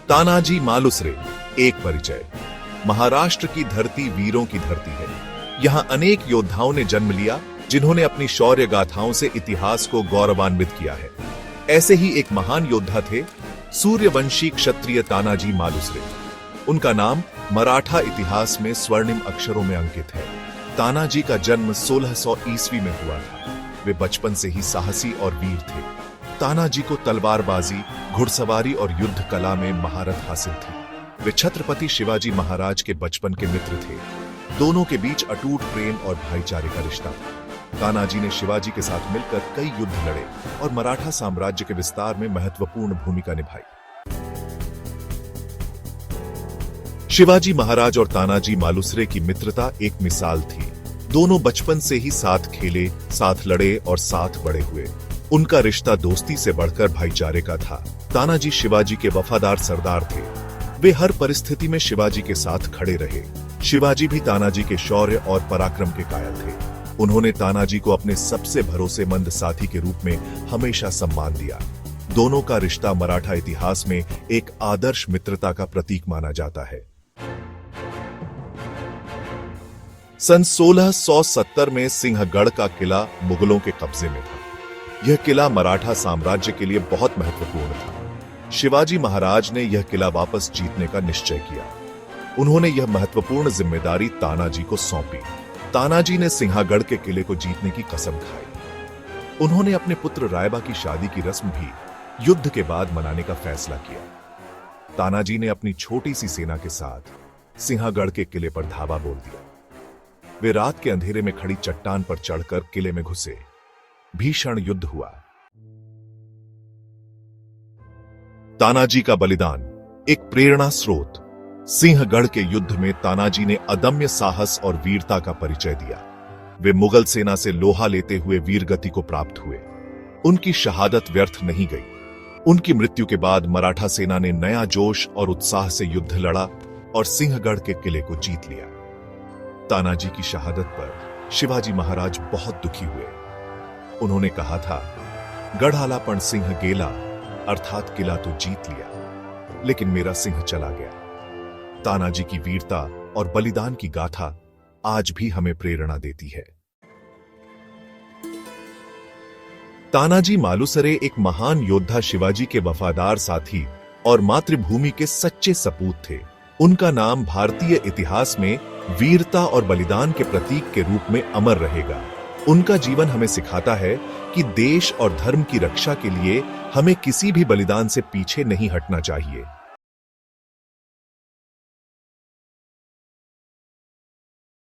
तानाजी मालुसरे, एक परिचय। महाराष्ट्र की धरती वीरों की धरती है। यहां अनेक योद्धाओं ने जन्म लिया जिन्होंने अपनी शौर्य गाथाओं से इतिहास को गौरवान्वित किया है। ऐसे ही एक महान योद्धा थे सूर्यवंशी क्षत्रिय तानाजी मालुसरे। उनका नाम मराठा इतिहास में स्वर्णिम अक्षरों में अंकित है। तानाजी का जन्म 1600 ईस्वी में हुआ था। वे बचपन से ही साहसी और वीर थे। तानाजी को तलवारबाजी, घुड़सवारी और युद्ध कला में महारत हासिल थी। वे छत्रपति शिवाजी महाराज के बचपन के मित्र थे। दोनों के बीच अटूट प्रेम और भाईचारे का रिश्ता था। तानाजी ने शिवाजी के साथ मिलकर कई युद्ध लड़े और मराठा साम्राज्य के विस्तार में महत्वपूर्ण भूमिका निभाई। शिवाजी महाराज और तानाजी मालुसरे की मित्रता एक मिसाल थी। दोनों बचपन से ही साथ खेले, साथ लड़े और साथ बड़े हुए। उनका रिश्ता दोस्ती से बढ़कर भाईचारे का था। तानाजी शिवाजी के वफादार सरदार थे। वे हर परिस्थिति में शिवाजी के साथ खड़े रहे। शिवाजी भी तानाजी के शौर्य और पराक्रम के कायल थे। उन्होंने तानाजी को अपने सबसे भरोसेमंद साथी के रूप में हमेशा सम्मान दिया। दोनों का रिश्ता मराठा इतिहास में एक आदर्श मित्रता का प्रतीक माना जाता है। सन 1670 में सिंहगढ़ का किला मुगलों के कब्जे में था। यह किला मराठा साम्राज्य के लिए बहुत महत्वपूर्ण था। शिवाजी महाराज ने यह किला वापस जीतने का निश्चय किया। उन्होंने यह महत्वपूर्ण जिम्मेदारी तानाजी को सौंपी। तानाजी ने सिंहगढ़ के किले को जीतने की कसम खाई। उन्होंने अपने पुत्र रायबा की शादी की रस्म भी युद्ध के बाद मनाने का फैसला किया। तानाजी ने अपनी छोटी सी सेना के साथ सिंहगढ़ के किले पर धावा बोल दिया। वे रात के अंधेरे में खड़ी चट्टान पर चढ़कर किले में घुसे। भीषण युद्ध हुआ। तानाजी का बलिदान एक प्रेरणा स्रोत। सिंहगढ़ के युद्ध में तानाजी ने अदम्य साहस और वीरता का परिचय दिया। वे मुगल सेना से लोहा लेते हुए वीरगति को प्राप्त हुए। उनकी शहादत व्यर्थ नहीं गई। उनकी मृत्यु के बाद मराठा सेना ने नया जोश और उत्साह से युद्ध लड़ा और सिंहगढ़ के किले को जीत लिया। तानाजी की शहादत पर शिवाजी महाराज बहुत दुखी हुए। उन्होंने कहा था, गढ़ालापण सिंह गेला, अर्थात किला तो जीत लिया, लेकिन मेरा सिंह चला गया। तानाजी की वीरता और बलिदान की गाथा आज भी हमें प्रेरणा देती है। तानाजी मालुसरे एक महान योद्धा, शिवाजी के वफादार साथी और मातृभूमि के सच्चे सपूत थे। उनका नाम भारतीय इतिहास में वीरता और बलिदान के प्रतीक के रूप में अमर रहेगा। उनका जीवन हमें सिखाता है कि देश और धर्म की रक्षा के लिए हमें किसी भी बलिदान से पीछे नहीं हटना चाहिए।